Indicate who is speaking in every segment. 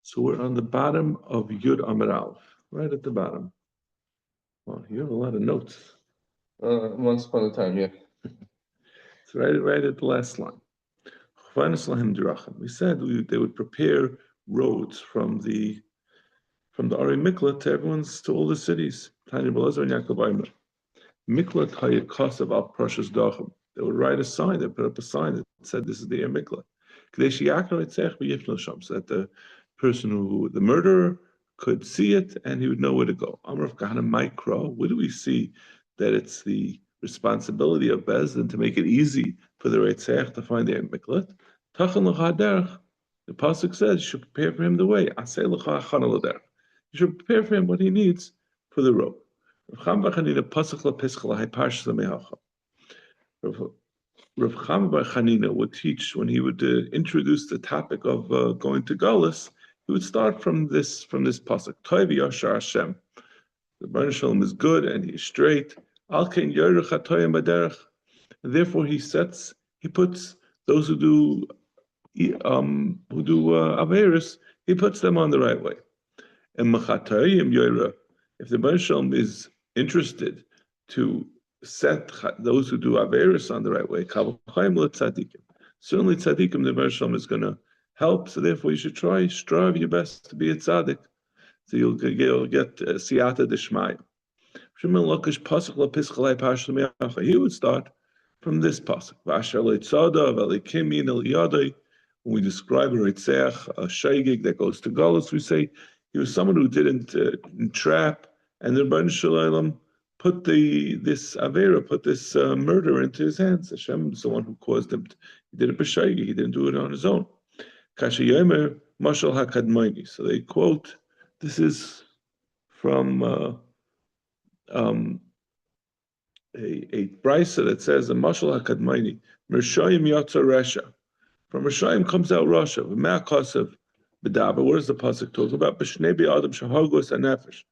Speaker 1: So we're on the bottom of Yud Amar Aleph, right at the bottom. Well, you have a lot of notes.
Speaker 2: Once upon a time, yeah.
Speaker 1: It's right at the last line. We said they would prepare roads from the Ari Miklat to all the cities. Miklat Hayakasav al Prashas Dachim. They would write a sign, they put up a sign that said this is the Ari Miklat. So that the person the murderer could see it and he would know where to go. Amrav Kahana Micro, where do we see that it's the responsibility of Bezdin to make it easy for the Reitzach to find the Miklat? Tachan l'chaderch, the pasuk says you should prepare for him the way. Aseh l'cha achana l'derech. You should prepare for him what he needs for the road. Rav Chama bar Chanina pasuk l'pischal ha'parshas l'mehacha. Rav Chama bar Chanina would teach when he would introduce the topic of going to Galus. He would start from this pasuk. Toiv yashar Hashem. The Baruch Shalom is good and he is straight. Al ken yorech hatoyim baderech. And therefore he puts those who do Averis, he puts them on the right way. And Machatayim Yoira, if the Baruch Shalom is interested to set those who do Averis on the right way, certainly Tzadikim, the Baruch Shalom is going to help, so therefore you should strive your best to be a Tzadik, so you'll get Siyata Deshmaya. He would start from this pasuk. When we describe a Reitzach, a Shaygig that goes to Galus, we say he was someone who didn't entrap, and the Rebbeinu Shalom put this murder into his hands. Hashem is the one who caused him. He did it b'Shaygig. He didn't do it on his own. Kasha Yomer Mashal HaKadmaini. So they quote. This is from a brisa that says a Mashal HaKadmaini Mershayim Yatza Resha. From Rishayim comes out Rasha. Makkos of Bedaba. What does the pasuk talk about? B'shnei Adam Shahagos Anefesh.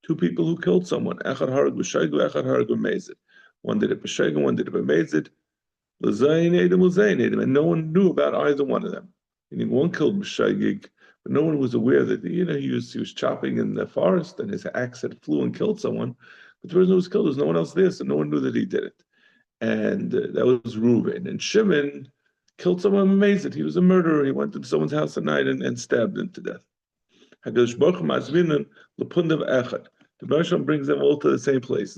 Speaker 1: Two people who killed someone. Echad harag b'shaygu, echad harag b'mezid. One did it b'shaygu, one did it b'mezid. L'zayin edim, l'zayin edim. And no one knew about either one of them. Meaning one killed b'shaygig, but no one was aware that he was chopping in the forest and his axe had flew and killed someone. But the person who was killed, there was no one else there, so no one knew that he did it. And that was Reuven. And Shimon killed someone amazed. He was a murderer. He went to someone's house at night and stabbed him to death. The Baruch brings them all to the same place.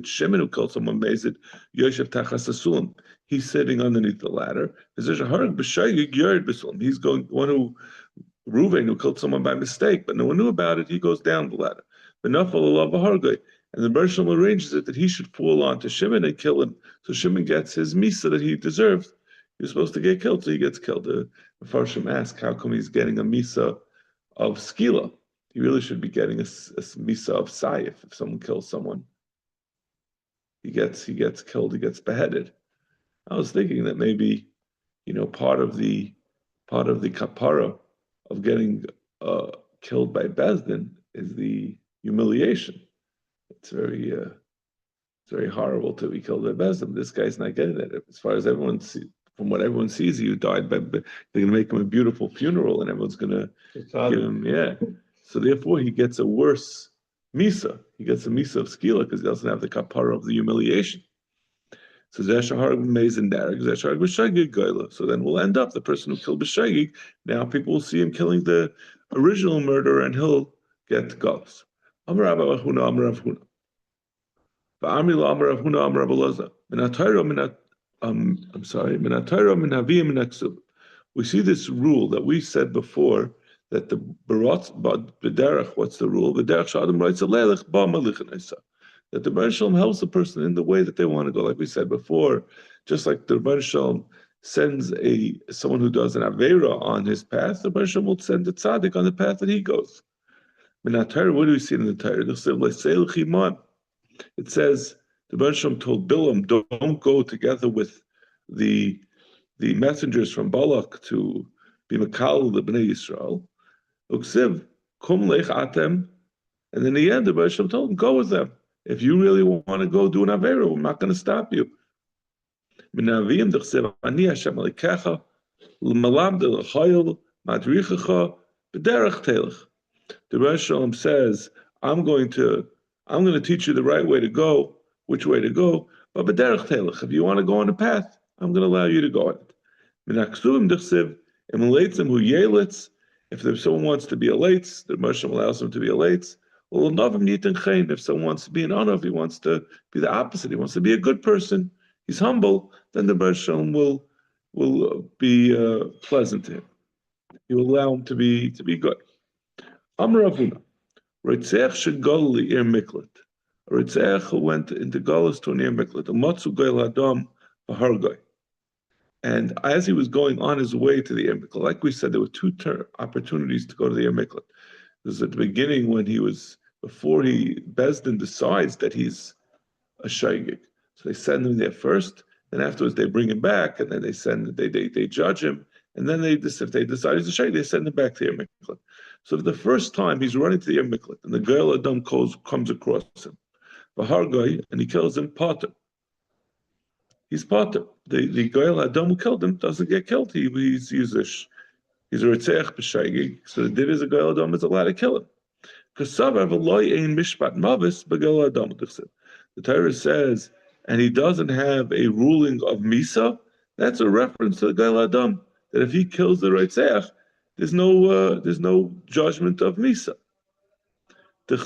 Speaker 1: Shimon, who killed someone amazed, he's sitting underneath the ladder. He's going, one who, Reuven, who killed someone by mistake, but no one knew about it, he goes down the ladder. And the Baruch arranges it that he should fall onto Shimon and kill him. So Shimon gets his misa that he deserves. He was supposed to get killed, so he gets killed. The Farshim ask, how come he's getting a misa of skila? He really should be getting a misa of sayif. If someone kills someone, he gets killed, he gets beheaded. I was thinking that maybe, part of the kapara of getting killed by Bezdin is the humiliation. It's very horrible to be killed by Bezdin. This guy's not getting it. As far as from what everyone sees, he died by. They're going to make him a beautiful funeral, and everyone's going to give him, So therefore, he gets a worse misa. He gets a misa of skila because he doesn't have the kapara of the humiliation. So zeshahar mezin derek, zeshahar b'shagig goyla. So then we'll end up the person who killed b'shagig. Now people will see him killing the original murderer, and he'll get galus. Amar Rabba Huna, Amar Rav Huna. Va'amri la Amar Rav Huna, Amar Rav Elazar. We see this rule that we said before that the derech. What's the rule? The derech shadam writes a lelech ba malichanisa. That the Baruch Shalom helps the person in the way that they want to go. Like we said before, just like the Baruch Shalom sends someone who does an avera on his path, the Baruch Shalom will send a tzaddik on the path that he goes. What do we see in the Torah? It says the Baruch Shalom told Bilam, don't go together with the messengers from Balak to be Makal the Bnei Yisrael. Uksiv, kum lech atem. And in the end, the Baruch Shalom told him, go with them. If you really want to go do an avera, we're not going to stop you. B'derech telech. The Rosh Hashanah says, I'm going to teach you the right way to go, which way to go. But b'derech telech, if you want to go on a path, I'm going to allow you to go on it. Minaksuvim dichsiv, and leitzim hu yelitz. If someone wants to be a leitz, the Rosh Hashanah allows him to be a leitz. Well, novim yitin chein. If someone wants to be an onav, he wants to be the opposite. He wants to be a good person. He's humble. Then the Rosh Hashanah will be pleasant to him. He will allow him to be good. Amar Avuna, Ritzech should go ir miklat. Ritzech who went into Galus to near miklat. Matzu goyel adam v'hargoy. And as he was going on his way to the ir miklat, like we said, there were two opportunities to go to the ir miklat. This is at the beginning when before Bezdin decides that he's a shaygig. So they send him there first, then afterwards they bring him back, and then they judge him, and then if they decide he's a shaygig, they send him back to the ir miklat. So the first time he's running to the ir miklat, and the goyel adam comes across him, v'hargoy, and he kills him, pater. He's pater. The goyel adam who killed him doesn't get killed. He's a ritzech b'shaygig. So the din is a goyel adam is allowed to kill him. Because the Torah says, and he doesn't have a ruling of misa. That's a reference to the goyel adam, that if he kills the ritzech, there's no judgment of misa. The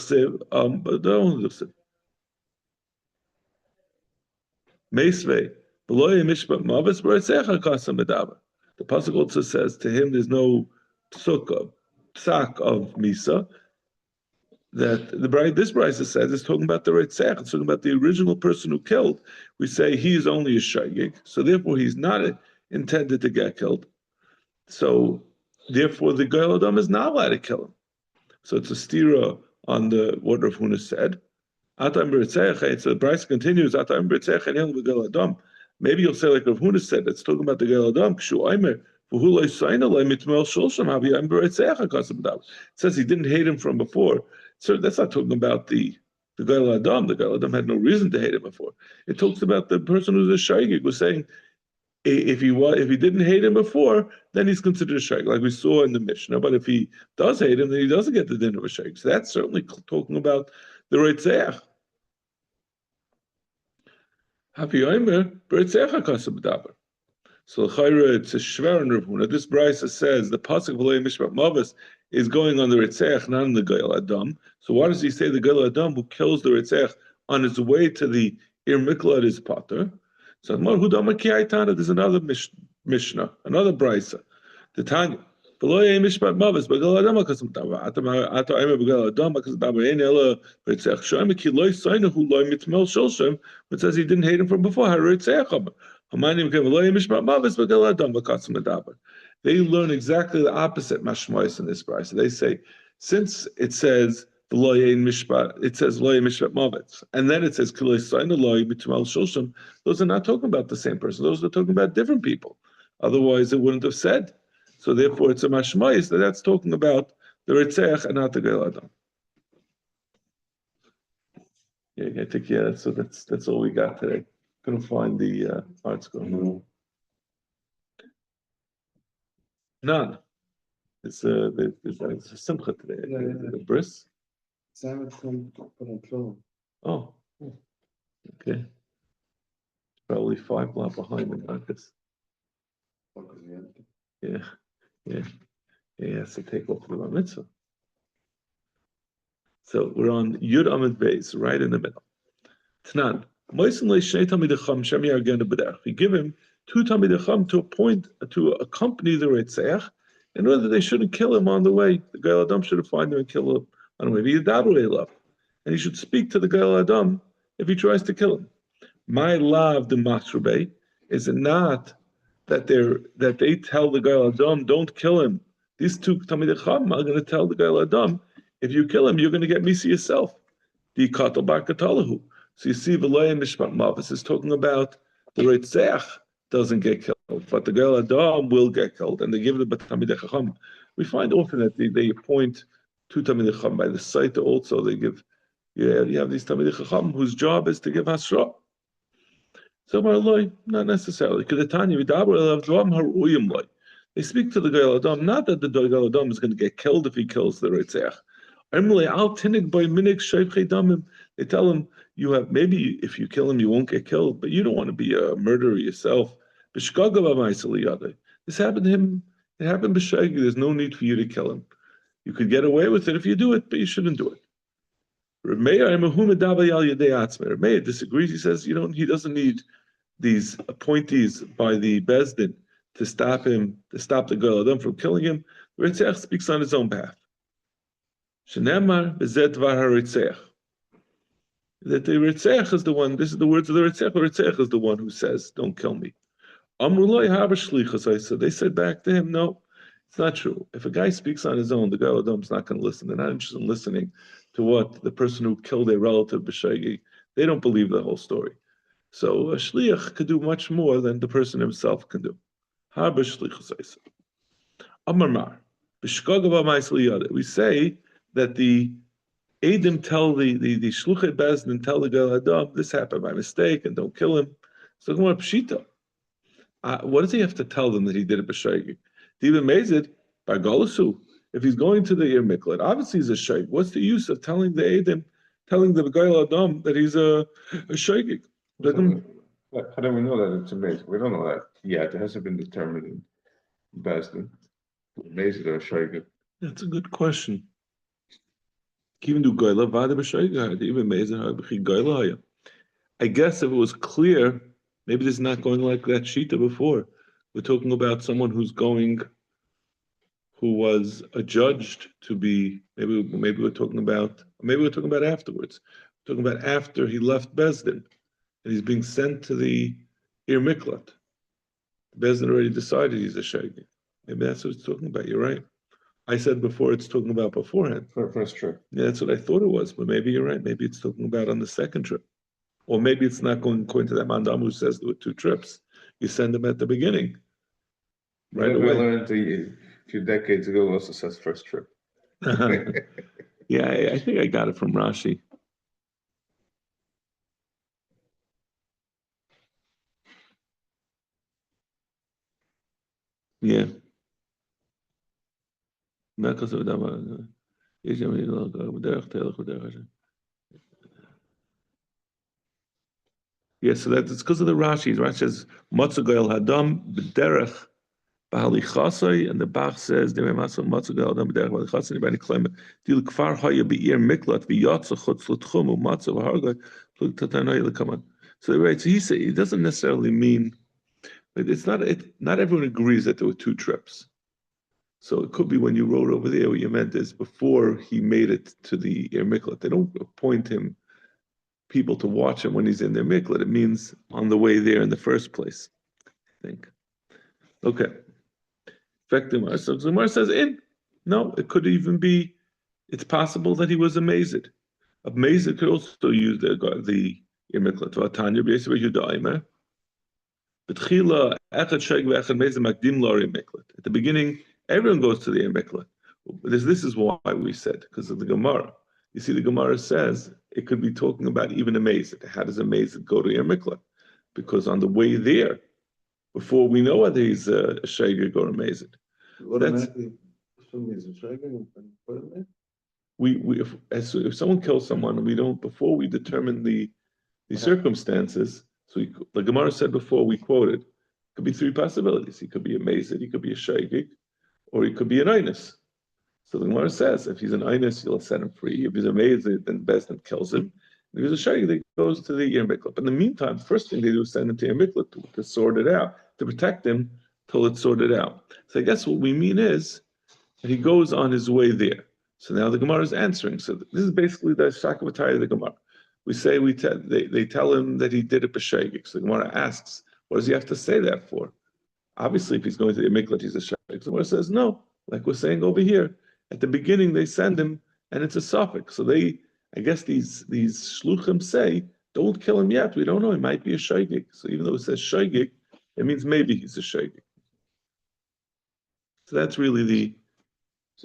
Speaker 1: pasuk also says to him there's no psak of misa. That this brisa says it's talking about the ritzech. It's talking about the original person who killed. We say he is only a shaygig, so therefore he's not intended to get killed. So therefore the goyel adam is not allowed to kill him. So it's a stira on what Rav Huna said. So the brisa continues. Maybe you'll say like Rav Huna said, it's talking about the goyel adam. It says he didn't hate him from before. So that's not talking about the goyel adam. The goyel adam had no reason to hate him before. It talks about the person who's a shaygig was saying, if he didn't hate him before, then he's considered a shaygig, like we saw in the Mishnah. But if he does hate him, then he doesn't get the din of a shaygig. So that's certainly talking about the ritzech. So it's a shver in Rav Huna. This brisa says the pasuk v'lo mishpat mavis is going on the ritzech, not on the goyel adam. So why does he say the goyel adam who kills the ritzech on his way to the ir miklat is pater? So there's another Mishnah, another brisa. The Tanya. Mishpat mavis, but goyel adam because it says he didn't hate him from before. They learn exactly the opposite mashmois in this brisa. They say, since it says the loyein mishpat, it says loyein mishpat mavetz, and then it says kilei sayna loy mitmal shulshim. Those are not talking about the same person. Those are talking about different people. Otherwise, it wouldn't have said. So therefore, it's a mashmois that's talking about the ritzech and not the goyel adam. Yeah, I think so. That's all we got today. Couldn't find the article. None. It's a simcha today. The bris. Oh, okay. Probably 5 blocks behind the Makkos. Yeah. He has to take off the mitzvah. So we're on Yud Amid Beis, right in the middle. Tnan. We give him 2 Talmidei Chacham to accompany the ritzech in order that they shouldn't kill him on the way. The goyel adam should find him and kill him on the way. And he should speak to the goyel adam if he tries to kill him. My love, the masrubei, is it not that they tell the goyel adam, don't kill him. These 2 Talmidei Chacham are going to tell the goyel adam, if you kill him, you're going to get misi yourself. The katal bar katalahu. So you see, v'loyim mishpat mavis is talking about the ritzech doesn't get killed, but the goyel adam will get killed, and they give the Talmidei Chacham. We find often that they appoint 2 Talmidei Chacham by the site. Also, they give. You have these Talmidei Chacham whose job is to give hasra. So not necessarily. They speak to the Goyal Adam, not that the Goyal Adam is going to get killed if he kills the Ritzach. They tell him, you have, maybe if you kill him, you won't get killed, but you don't want to be a murderer yourself. This happened to him. It happened b'shagi. There's no need for you to kill him. You could get away with it if you do it, but you shouldn't do it. Rav Meir disagrees. He says, he doesn't need these appointees by the Bezdin to stop him, to stop the Goyal Adam from killing him. The Ritzach speaks on his own behalf. Shenemar b'zeh dvar haritzach. That the Ritzach is the one, this is the words of the Ritzach is the one who says, don't kill me. They said back to him, no, it's not true. If a guy speaks on his own, the Goyal Adam's not going to listen. They're not interested in listening to what the person who killed a relative b'shagi. They don't believe the whole story. So a shliach could do much more than the person himself can do. We say that the Eidim tell the shluchei bezdin tell the Goyal Adam, this happened by mistake and don't kill him. So more pshita. What does he have to tell them that he did it b'shaygi? Even Mezid by Golasu. If he's going to the Ir Miklat, obviously he's a shaykh. What's the use of telling the Eidim, telling the Goyal Adam that he's a shaykh?
Speaker 2: How do we know that it's amazing? We don't know that yet. It hasn't been determined in Bezdin. Amazing or shaykh.
Speaker 1: That's a good question. Even do Goyla vada b'shayga, even Mezid b'chi Goyla haya. I guess if it was clear, maybe this is not going like that shita before. We're talking about someone who was adjudged to be. Maybe we're talking about afterwards. We're talking about after he left Bezdin, and he's being sent to the Ir Miklat. Bezdin already decided he's a shaygi. Maybe that's what it's talking about. You're right. I said before it's talking about beforehand.
Speaker 2: First trip.
Speaker 1: Yeah, that's what I thought it was, but maybe you're right. Maybe it's talking about on the second trip. Or maybe it's not going according to that Mandam who says there were 2 trips. You send them at the beginning. Right away.
Speaker 2: We learned a few decades ago also says first trip.
Speaker 1: Yeah, I think I got it from Rashi. Yeah. Makkos yeah, so that's because of the Rashi. Rashi says, Matzah Goyal Hadam b'derech b'halichasai, and the Bach says, Matzah Goyal Hadam b'derech b'halichasai, anybody claim it. Dil kfar haya be'ir miklat v'yatsa chutz l'tchum u'matzah v'hargay plug tatanay l'kaman. So right, so he doesn't necessarily mean, it's not everyone agrees that there were 2 trips. So it could be when you wrote over there, what you meant is before he made it to the Ir Miklat. They don't appoint him people to watch him when he's in their miklat. It means on the way there in the first place, I think. Okay. Gemara. So Gemara says no, it could even be, it's possible that he was a mazid. A mazid could also use the miklat. Vatanya b'yesei b'yudaimer. B'tchila echad sheik v'echad mazid makdim lari miklat. At the beginning, everyone goes to the miklat. This is why we said, because of the Gemara. You see, the Gemara says it could be talking about even a mazid. How does a mazid go to Ir Miklat? Because on the way there, before we know whether he's a shayger or a mazid, if someone kills someone, we don't, before we determine the circumstances. So the Gemara said before, we quoted, it could be 3 possibilities. He could be a mazid, he could be a shayger, or he could be an einus. So the Gemara says, if he's an einus, you'll set him free. If he's a mazid, then Bezdin kills him. If he's a shayg, he goes to the Ir Miklat. But in the meantime, the first thing they do is send him to Ir Miklat to sort it out, to protect him till it's sorted out. So I guess what we mean is that he goes on his way there. So now the Gemara is answering. So this is basically the Shakavataya of the Gemara. We say they tell him that he did it b'shayg. So the Gemara asks, what does he have to say that for? Obviously, if he's going to the Ir Miklat, he's a shayg. So the Gemara says no, like we're saying over here. At the beginning, they send him, and it's a suffix. So I guess these shluchim say, don't kill him yet. We don't know. He might be a shaygig. So even though it says shaygig, it means maybe he's a shaygig. So that's really the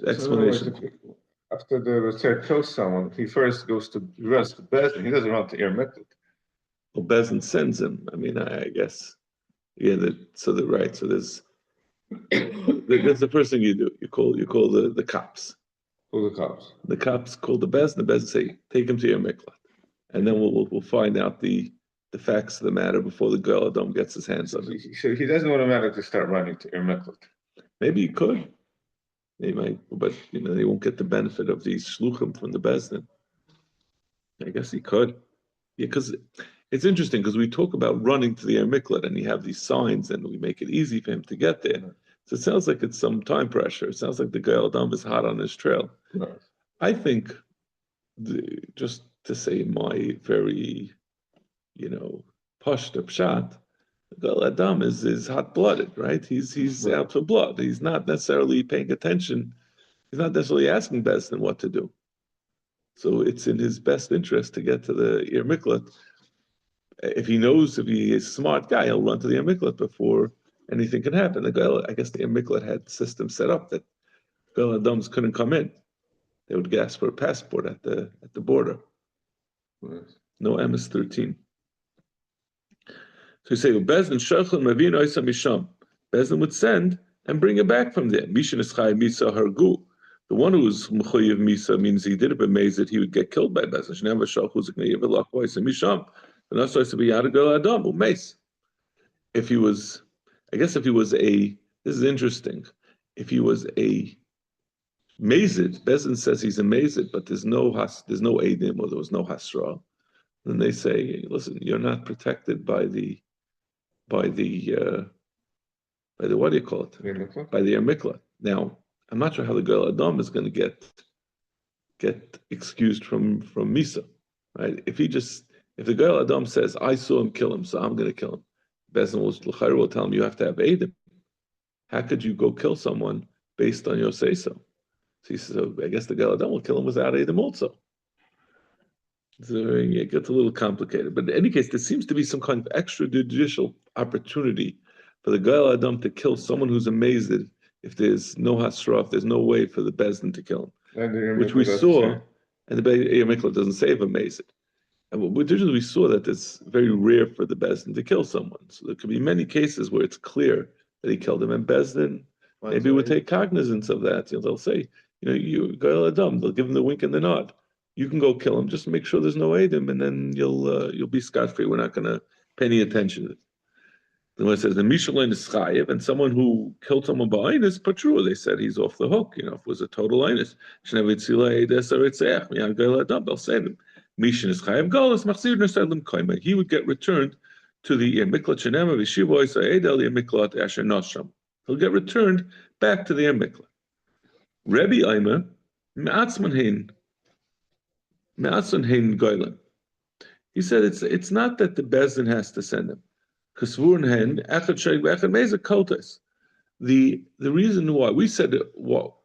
Speaker 1: explanation.
Speaker 2: So after the Ritzer kills someone, he first runs to Bezdin. He doesn't run to Ir Miklat.
Speaker 1: Well, Bezdin sends him. I mean, I guess. Yeah, right. So there's That's the first thing you do. You call the cops.
Speaker 2: Who the cops?
Speaker 1: The cops call the Bezdin. The Bezdin say, take him to your miklat, and then we'll find out the facts of the matter before the girl Adam gets his hands on him.
Speaker 2: So he doesn't automatically start running to Ermeklet.
Speaker 1: Maybe he could. They might, but they won't get the benefit of these shluchim from the Bezdin. I guess he could. Yeah, because it's interesting because we talk about running to the Miklat and you have these signs and we make it easy for him to get there.
Speaker 2: Right.
Speaker 1: So it sounds like it's some time pressure. It sounds like the Gael Adam is hot on his trail.
Speaker 2: Right.
Speaker 1: I think, just to say my very, pashta pshat, the Gael Adam is hot-blooded, right? He's
Speaker 2: Right.
Speaker 1: out for blood. He's not necessarily paying attention. He's not necessarily asking Bezdin what to do. So it's in his best interest to get to the Ir Miklat. If he is a smart guy, he'll run to the Ir Miklat before anything can happen. I guess the Ir Miklat had systems set up that Gael Adams couldn't come in. They would ask for a passport at the border.
Speaker 2: Right.
Speaker 1: No MS-13. So you say, Bezdin Shechlin Mavin Oisa Misham. Bezdin would send and bring it back from there. Mishin Eschai Misa Hargu. The one who was Mechoyev Misa means he did it b'meiz that he would get killed by Bezdin. Shnei Vashal Chuzik Neiv Elach Oisa Misham. And that's why to be Yad Gael Adam Umeis. If he was this is interesting. If he was a Mazid, Bezdin says he's a Mazid, but there's no Eidim or there was no Hasra. Then they say, listen, you're not protected by the what do you call it? By the Miklat. Now, I'm not sure how the Gael Adam is going to get excused from Misa, right? If the Gael Adam says, I saw him kill him, so I'm going to kill him, Bezdin will tell him you have to have Eidim. How could you go kill someone based on your say-so? So he says, I guess the Gael Adam will kill him without Eidim also. So it gets a little complicated. But in any case, there seems to be some kind of extrajudicial opportunity for the Gael Adam to kill someone who's amazed if there's no Hasra, if there's no way for the Bezdin to kill him. Which we saw, and the Ir Miklat doesn't say of amazed. And we saw that it's very rare for the Bezdin to kill someone. So there could be many cases where it's clear that he killed him, and Bezdin maybe would take cognizance of that. They'll say, you Gael Adam, they'll give him the wink and the nod. You can go kill him. Just make sure there's no Eidim, and then you'll be scot-free. We're not going to pay any attention to it. Then when it says the Michelin is chayiv, and someone who killed someone by Einus, Patru, they said he's off the hook. If it was a total Einus, they'll save him. Mishin is chayiv galus machzir neselim koima. He would get returned to the Miklat Shenema v'shivois ha'edel Miklat asher nosham. He'll get returned back to the Miklat. Rebbe Aimer me'atzman hein. He said it's not that the Bezdin has to send him. The reason why we said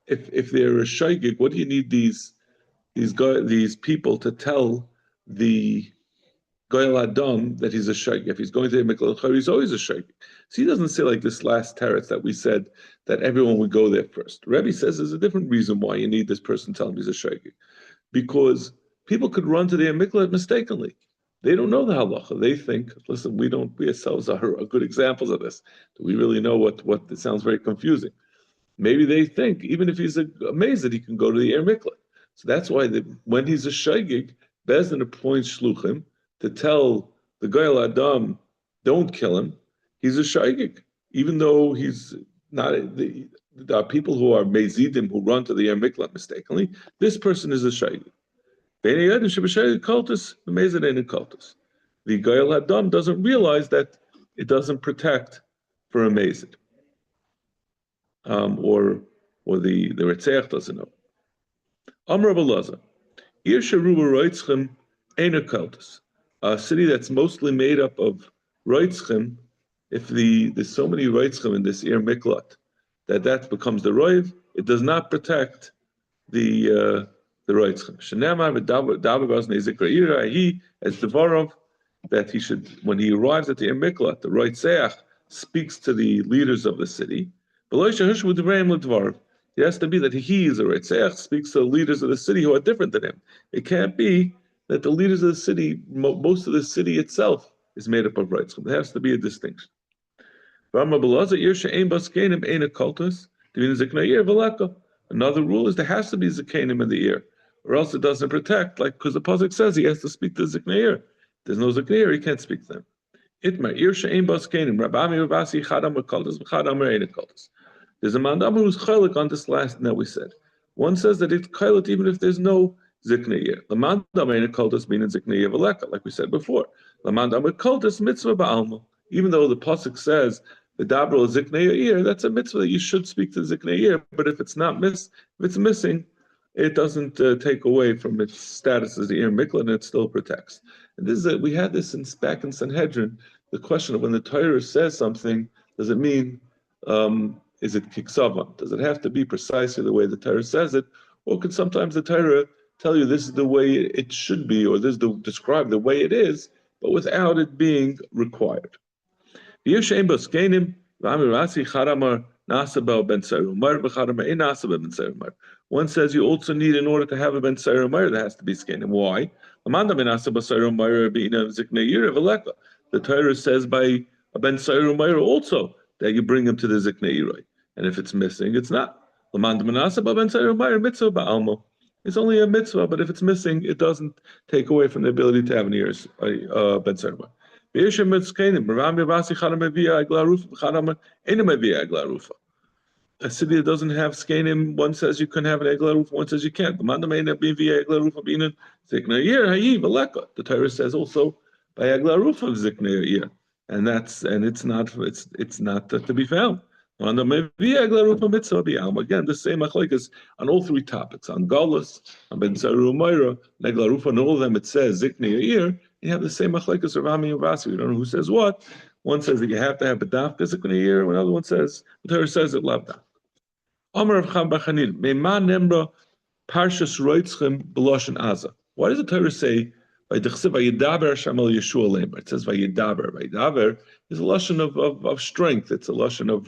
Speaker 1: if they're a shaygig, what do you need these people to tell the Gael Adam that he's a shaygig? If he's going to the Miklat, he's always a shaygig. So he doesn't say like this last teretz that we said that everyone would go there first. Rebbe says there's a different reason why you need this person telling him he's a shaygig, because people could run to the Miklat mistakenly. They don't know the halacha. They think, listen, we ourselves are good examples of this. Do we really know what it sounds very confusing? Maybe they think, even if he's amazed that he can go to the Miklat. So that's why when he's a shaygig, Bezdin appoints shluchim to tell the Gael Adam, don't kill him. He's a shaygig. Even though he's not, there are people who are mezidim who run to the Miklat mistakenly. This person is a shaygig. The Gael Adam doesn't realize that it doesn't protect for a mazid, or the Retzeach doesn't know. Amr Abalaza, Ir Sheruba Reitzchem Eina Kaltus, a city that's mostly made up of Reitzchem. If there's so many Reitzchem in this Ir Miklat that becomes the Roiv, it does not protect the Reitzchem. Shenema v'davar nezikra he as devarov that he should, when he arrives at the Miklat, the Reitzeach speaks to the leaders of the city. He has to be that he is a Reitzeach, speaks to the leaders of the city who are different than him. It can't be that the leaders of the city, most of the city itself is made up of Reitzchem. There has to be a distinction. Another rule is there has to be zikanim in the ear, or else it doesn't protect. Like because the pasuk says he has to speak to zikneir. There's no zikneir, he can't speak to them. Itma ear she'ein bas kenim. Rabami Rabasi chadam kaltas v'chadam re'ena kaltas. There's a mandam who's chaylik on this last that we said. One says that it's chaylik even if there's no zikneir. The mandam re'ena kaltas meaning zikneir v'leka, like we said before. The mandam kaltas mitzvah ba'alma. Even though the pasuk says the dabra is ziknei ear, that's a mitzvah that you should speak to the ziknei ear. But if it's missing, it doesn't take away from its status as the ear mikla, and it still protects. And this is we had this back in Sanhedrin. The question of when the Torah says something, does it mean is it kiksavan? Does it have to be precisely the way the Torah says it, or can sometimes the Torah tell you this is the way it should be, or this is describe the way it is, but without it being required? One says you also need, in order to have a ben sayru, there has to be skenim. Why? The Torah says by a ben sayru also that you bring him to the ziknei, and if it's missing, it's not. It's only a mitzvah, but if it's missing, it doesn't take away from the ability to have an ear ben sayru. A city that doesn't have skenim, one says you can have an egla roof, one says you can't. The Torah says also by egla roof of ziknei, and it's not to be found. Again, the same machlokes on all three topics, on galus, on ben saru umayra, egla roof, on all of them it says ziknei. You have the same machlokes of Rami and Vasi. We don't know who says what. One says that you have to have a daf physically in a year. Another one says the Torah says it lavda. Amar of Cham Bachanin Meima Nemra Parshas Roitzchem B'Lashon Aza. Why does the Torah say by Dechsev Vayidaber Shamal Yeshua Lemer? It says Vayidaber. Vayidaber is a lashon of strength. It's a lashon of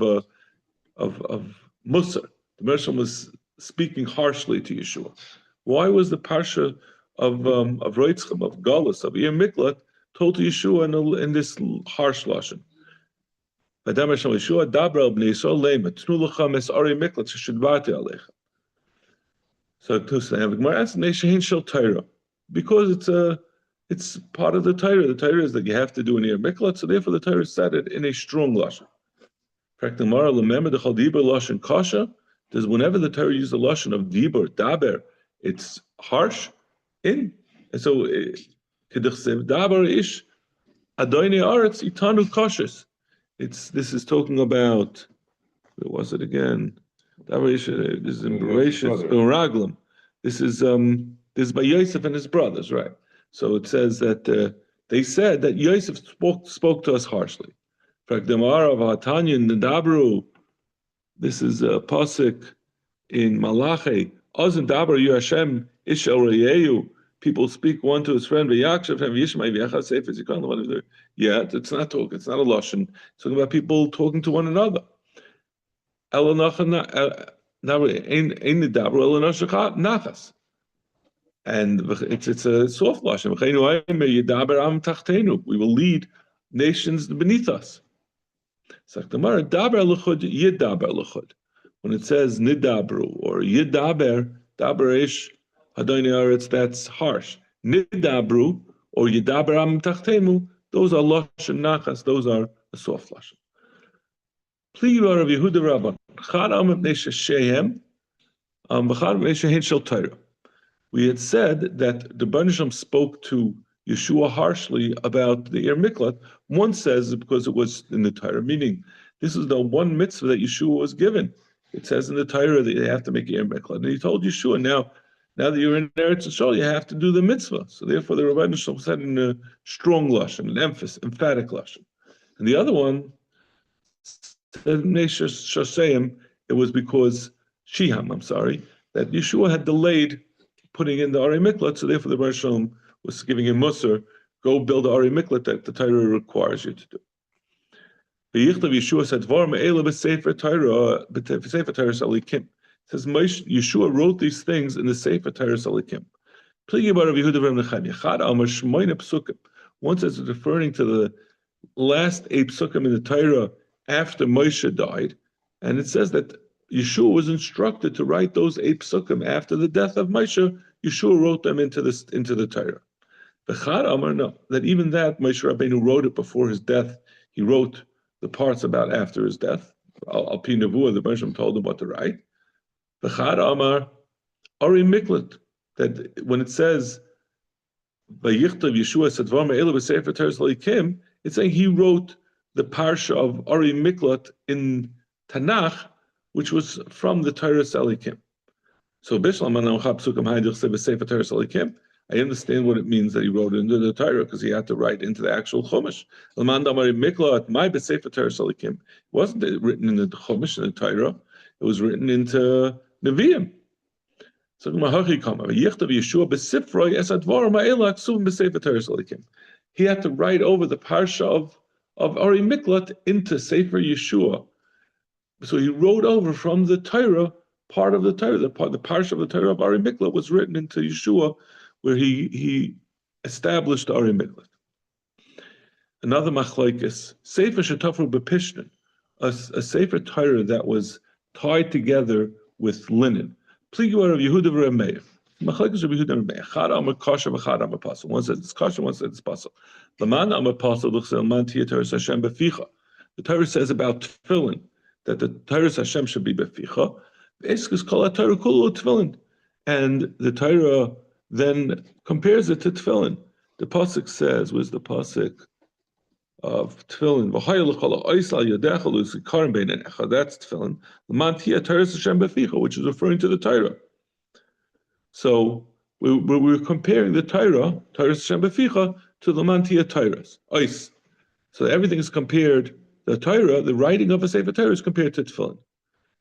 Speaker 1: Musar. The Mershom was speaking harshly to Yeshua. Why was the parsha of Roitzchem, of Galus, of Ir Miklat, told to Yeshua in this harsh lashon? So to say, because it's part of the Torah. The Torah is that you have to do an Ir Miklat, so therefore the Torah said it in a strong lashon. Does whenever the Torah uses the lashon of dibur, daber, it's harsh. And so, daber ish adonai aretz itanu kashus. This is talking about, where was it again? Daber ish, this is in Bereshit Raglam. This is by Yosef and his brothers, right? So it says that they said that Yosef spoke to us harshly. This is a pasuk in Malachi. People speak one to his friend. Yeah, it's not talking. It's not a lashon. It's talking about people talking to one another. And it's a soft lashon. We will lead nations beneath us. When it says nidabru or yidaber, daberish hadonai aretz, that's harsh. Nidabru or yidaber am tachtenu, those are lashon nachas, those are a soft lashon. Pliga of Yehuda Rabban, chad am b'nei shehem, v'chad b'nei shehen shel Torah. We had said that the Banisham spoke to Yeshua harshly about the Ir Miklat. One says because it was in the Torah, meaning this is the one mitzvah that Yeshua was given. It says in the Torah that you have to make Ir Miklat. And he told Yeshua, now that you're in Eretz Yisrael, you have to do the mitzvah. So therefore the Rabbi Nishlam said in a strong lashon, an emphatic lashon. And the other one said, it was because that Yeshua had delayed putting in the Ari Miklat, so therefore the Rabbi Nishlam was giving him musar, go build the Ari Miklat that the Torah requires you to do. Yeshua said, says Yeshua wrote these things in the Sefer Torah Salikim. One says it's referring to the last 8 psukim in the Torah after Moshe died, and it says that Yeshua was instructed to write those 8 psukim after the death of Moshe. Yeshua wrote them into the Torah. V'chad Amar, no, that even that Moshe Rabbeinu wrote it before his death. He wrote the parts about after his death. Al Pi Nevuah, the Moshe told him what to write. V'chad Amar, Ari Miklat, that when it says Vayichtav Yeshua Sadvar Me'ela B'Sefer Torah L'Elikim, it's saying he wrote the parsha of Ari Miklat in Tanakh, which was from the Torah Elikim. So Bishlam Anamcha Psukim Haydich said B'Sefer Torah Elikim. I understand what it means that he wrote it into the Torah because he had to write into the actual Chumash. L'man Damari Miklat, my B'Sefer Torah Elikim. It wasn't written in the Chumash in the Torah. It was written into Nevi'im. So he had to write over the parsha of Ari Miklat into Sefer Yeshua. So he wrote over from the Torah, part of the Torah, the parsha of the Torah of Ari Miklat was written into Yeshua, where he established Ari Miklat. Another machlokes, Sefer Shetafru B'Pishnin, a Sefer Torah that was tied together with linen. Pliguar of Yehuda v'Rameir. Machlokes of Yehuda and Rameir. Chad Amar Kasha v'Chad Amar Pasal. One says it's Kasha, one says it's Pasal. Laman Amar Pasal l'chsel man tiyah Torah Hashem beficha. The Torah says about tefillin that the Torah Hashem should be beficha. Eskes kol Torah kulu tefillin, and the Torah then compares it to tefillin. The pasuk says, "Was the pasuk of tefillin? That's tefillin. L'man Torah Hashem beficha, which is referring to the Torah. So we're comparing the Torah Hashem beficha, to l'man Torahs. Ois. So everything is compared. The Torah, the writing of a Sefer Torah, is compared to tefillin.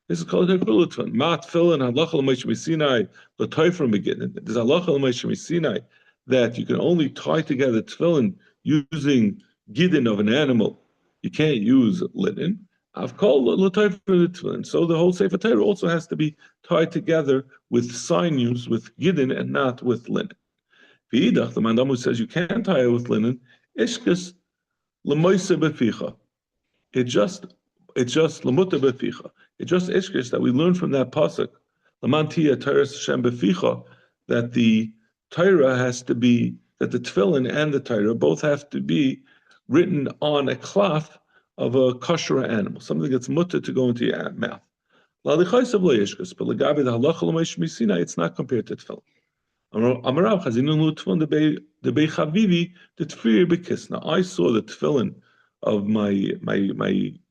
Speaker 1: This is called Hekulu tefillin. Ma tefillin halacha l'Moshe Sinai l'toifrim begin. There's halacha l'Moshe Sinai that you can only tie together tefillin using gidin of an animal. You can't use linen. I've called l'toifrim tefillin. So the whole Sefer Torah also has to be tied together with sinews, with gidin, and not with linen. V'idach, the Mandamu says you can't tie it with linen. Ishkes l'moise beficha. It's just l'muta beficha. It's just ishkish that we learn from that pasuk, Lamantia Torah Hashem beficha, that the Torah has to be, that the tefillin and the Torah both have to be written on a cloth of a kosher animal, something that's mutter to go into your mouth. But legabi the halacha l'Moshe Sinai, it's not compared to tefillin. Amarav chazinun tefillin the bechavivi the tefir bekisna. I saw the tefillin of my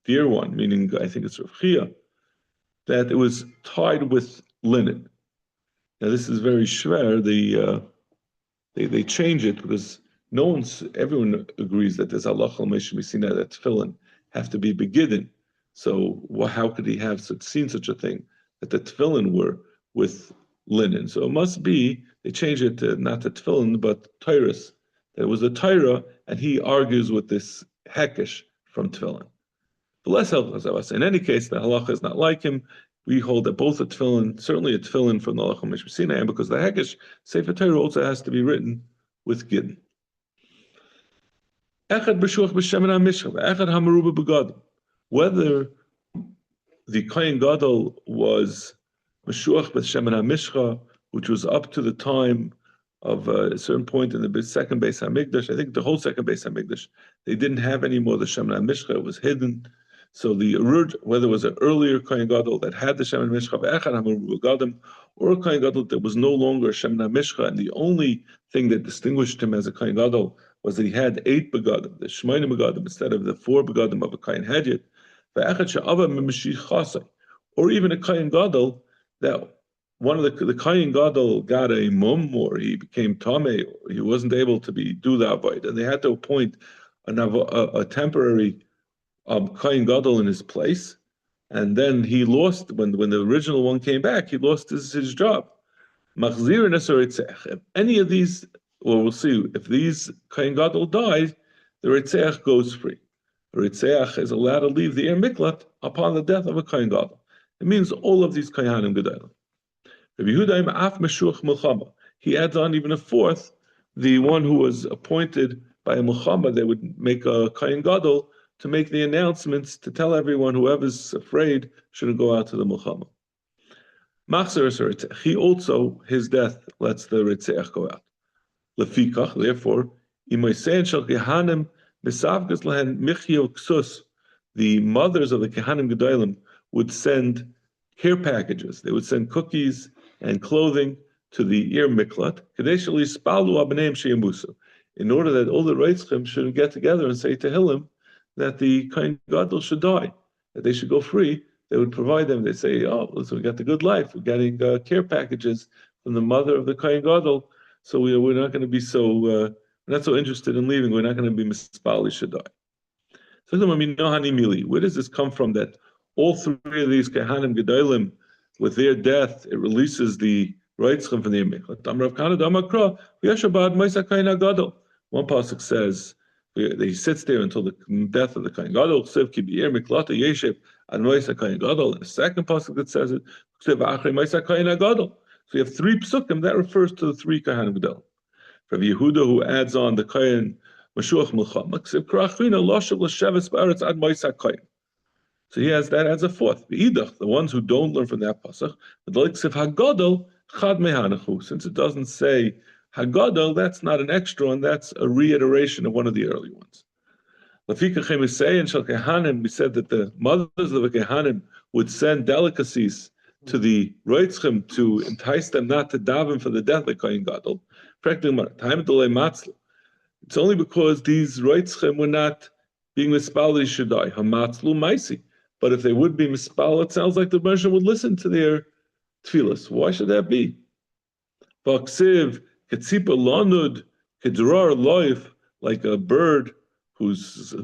Speaker 1: dear one, meaning I think it's Rav Chia, that it was tied with linen. Now this is very schwer. They change it because everyone agrees that there's halacha l'Moshe Sinai that tefillin have to be begidden. So how could he have seen such a thing that the tefillin were with linen? So it must be they changed it to not to tefillin but tyrus. That it was a tyra, and he argues with this hekesh from tefillin. In any case, the halacha is not like him. We hold that both a tefillin, certainly a tefillin from the halacha Mishra Sinai, and because the hekesh Sefer Torah also has to be written with gidin. Echad b'shuach b'shemen ha'mishcha, echad ha'meruba b'gadim. Whether the Kohen Gadol was Meshuach b'shemen ha'mishcha, which was up to the time of a certain point in the second Beis Hamikdash, I think the whole second Beis Hamikdash, they didn't have any more the Shemen HaMishcha, it was hidden. So whether it was an earlier Kohen Gadol that had the Shemen HaMishcha, or a Kohen Gadol that was no longer Shemen HaMishcha, and the only thing that distinguished him as a Kohen Gadol was that he had 8 begadim, the Shemaine begadim, instead of the 4 begadim of a Kohen Hadjit, or even a Kohen Gadol that one of the Kohen Gadol got a mum, or he became tamei, or he wasn't able to do the avodah, and they had to appoint a temporary Kohen Gadol in his place, and then he lost when the original one came back. He lost his job. If any of these, well, we'll see. If these Kohen Gadol die, the Ritzeach goes free. The Ritzeach is allowed to leave the Ir Miklat upon the death of a Kohen Gadol. It means all of these Kohanim Gedolim. He adds on even a fourth, the one who was appointed by a Muhammad. They would make a Kohen Gadol to make the announcements to tell everyone whoever's afraid shouldn't go out to the Mulchama. He also, his death lets the Ritzeach go out. Lefikach, therefore, the mothers of the Kehanim Gedolim would send care packages. They would send cookies and clothing to the Ir Miklat, in order that all the Reitzchim should get together and say to Tehillim that the Kohen Gadol should die, that they should go free. They would provide them. They say, "Oh, listen, we got the good life. We're getting care packages from the mother of the Kohen Gadol, so we're not going to be so we're not so interested in leaving. We're not going to be mispali should die." So where does this come from? That all three of these Kehanim Gedolim, with their death, it releases the Reitzchim from the Miklat. One pasuk says he sits there until the death of the Kohen Gadol. And the second pasuk that says it, so you have three psukim that refers to the three Kohanim Gedolim. From Yehuda, who adds on the Kohen Mashuach Milchama, so he has that as a fourth. The ones who don't learn from that pasuk, since it doesn't say Hagadol, that's not an extra one, that's a reiteration of one of the early ones. We said that the mothers of the Kehanim would send delicacies to the Reitzchim to entice them not to daven for the death of the Kohen Gadol. It's only because these Reitzchim were not being mispal, they should die. Hamatzlu maisi. But if they would be mispal, it sounds like the Bershom would listen to their tefillas. Why should that be? Vaksiv ketzipa lanud kedrar loif, like a bird who's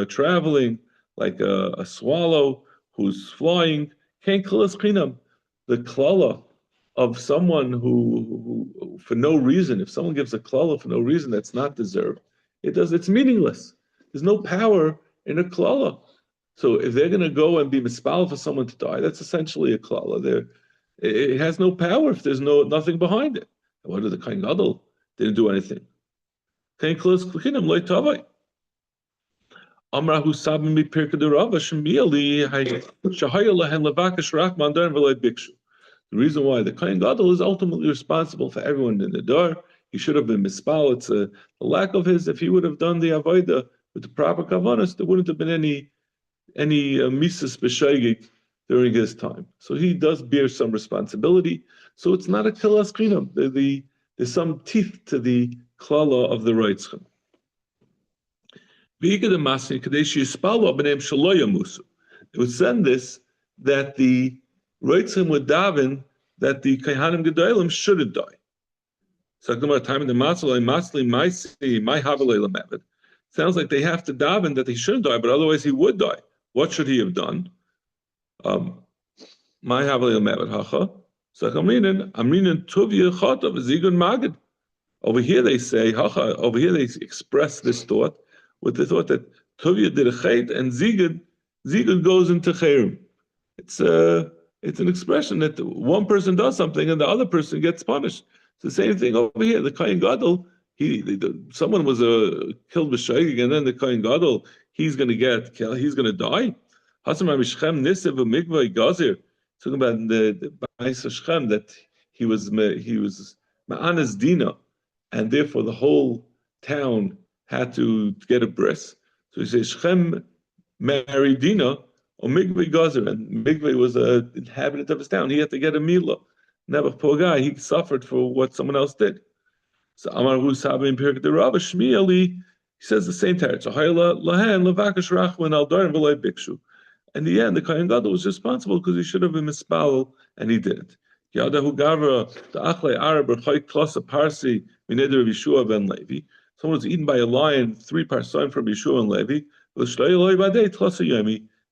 Speaker 1: traveling, like a swallow who's flying. Can't kalas chinam. The klala of someone who for no reason, if someone gives a klala for no reason that's not deserved, it's meaningless. There's no power in a klala. So if they're going to go and be mispal for someone to die, that's essentially a klala. It has no power if there's nothing behind it. What did the Kohen Gadol didn't do anything? Can't kalas chinam loy tavai. Amrahu sabim mi pirkei derava shemieli shahaya lehen levakash rachman dar v'loy bikshu. The reason why the Kohen Gadol is ultimately responsible for everyone in the dar. He should have been mispal. It's a lack of his. If he would have done the avodah with the proper kavanas, there wouldn't have been any mises b'shaygik during his time. So he does bear some responsibility. So it's not a kilas chinam. There's some teeth to the klala of the Reitzchim. It would send this that the Reitzchim would daven that the Kehanim Gedolim shouldn't die. Sounds like they have to daven that he shouldn't die, but otherwise he would die. What should he have done? Over here they say, over here they express this thought with the thought that Tuvia did a chait and Zigud goes into chayrim. It's an expression that one person does something and the other person gets punished. It's the same thing over here. The Kohen Gadol, someone was killed b'shaygig, and then the Kohen Gadol, he's going to get killed. He's going to die. Talking about the Bais Hashem, that he was ma'anas dina, and therefore the whole town had to get a bris. So he says Shem married Dina or Migvei Gazer, and Migvei was an inhabitant of his town. He had to get a milah. Never, poor guy, he suffered for what someone else did. So Amar Husabim Pirkei Derava Shmieli, he says the same teretz. So Hayla Lahan Levakash Rachman Al Darim V'Loi Bikshu. In the end, the Kohen Gadol was responsible because he should have been mispal, and he didn't. Yadahu Gavra the Achlei Arab or Chay Klasa Parsi Mineder of Yeshua ben Levi. Someone was eaten by a lion 3 parsaim from Yeshua and Levi.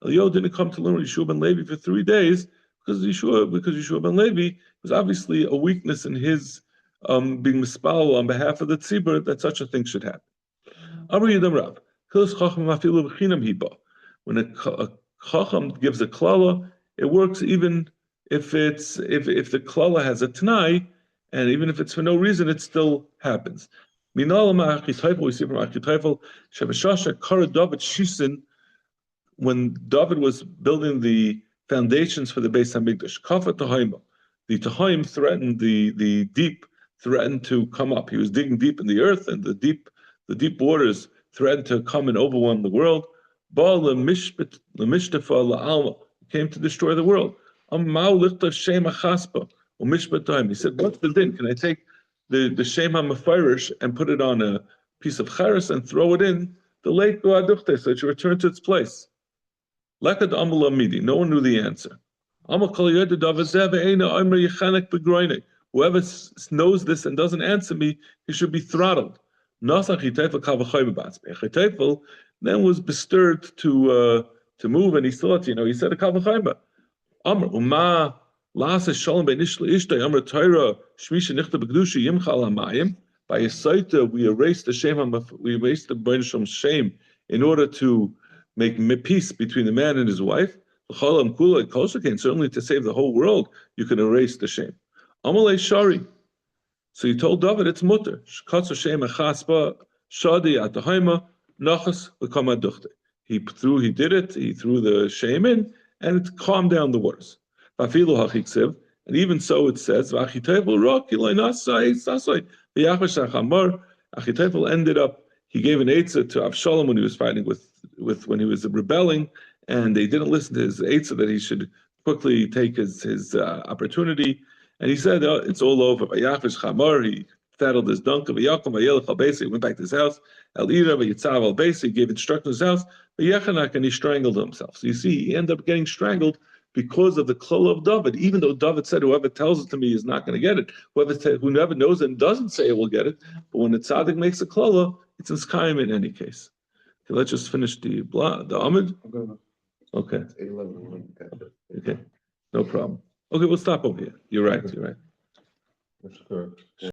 Speaker 1: Eliyahu didn't come to learn Yeshua ben Levi for 3 days because Yeshua ben Levi was obviously a weakness in his being mispal on behalf of the tzibur that such a thing should happen. When a chacham gives a klala, it works even if the klala has a t'nai, and even if it's for no reason, it still happens. We see from Architayfel, Shavashasha Kara David Shisin when David was building the foundations for the Beis Hamikdash, Kafat Tahaima, the Tahaim threatened the deep threatened to come up. He was digging deep in the earth, and the deep waters threatened to come and overwhelm the world. Baal lemishtafa la'alma, came to destroy the world. He said, what's the din? Can I take the Shem HaMefarish and put it on a piece of charis and throw it in the lake Goaduchte so it should return to its place? Lekad Amala Midi, no one knew the answer. Whoever knows this and doesn't answer me, he should be throttled. Achitofel then was bestirred to move, and he thought, he said a kavachayba. Amr Uma Lasa Shalom Be'Nishla Ishtai Amr Torah Shmisha Nichta B'Kedusha Yimchal Hamayim. By a saita, we erased the B'Nishlam's shame in order to make peace between the man and his wife. Certainly to save the whole world, you can erase the shame. Amalei Shari. So he told David it's mutter. Katsu shema chaspa shadi atahaima nachas l'kamaduchte. He did it. He threw the shame in, and it calmed down the waters. Vafilu hachiksiv, and even so it says v'achitayvel rock ilay nasay sasay v'yachash achamar. Achitayvel ended up. He gave an eitzah to Avshalom when he was fighting with when he was rebelling, and they didn't listen to his eitzah that he should quickly take his opportunity. And he said, it's all over. Vayachash chamar. He saddled his donkey. Vayakom vayelech al beis. He went back to his house. El ira vayitzav al beis. He gave instructions to his house. Vayachanak, and he strangled himself. So you see, he ended up getting strangled because of the klol of David. Even though David said, whoever tells it to me is not going to get it. Who never knows and doesn't say it will get it. But when the tzaddik makes a klala, it's in skayim in any case. Okay, let's just finish the Amid. Okay. Okay, no problem. Okay, we'll stop over here. You're right.
Speaker 2: That's correct.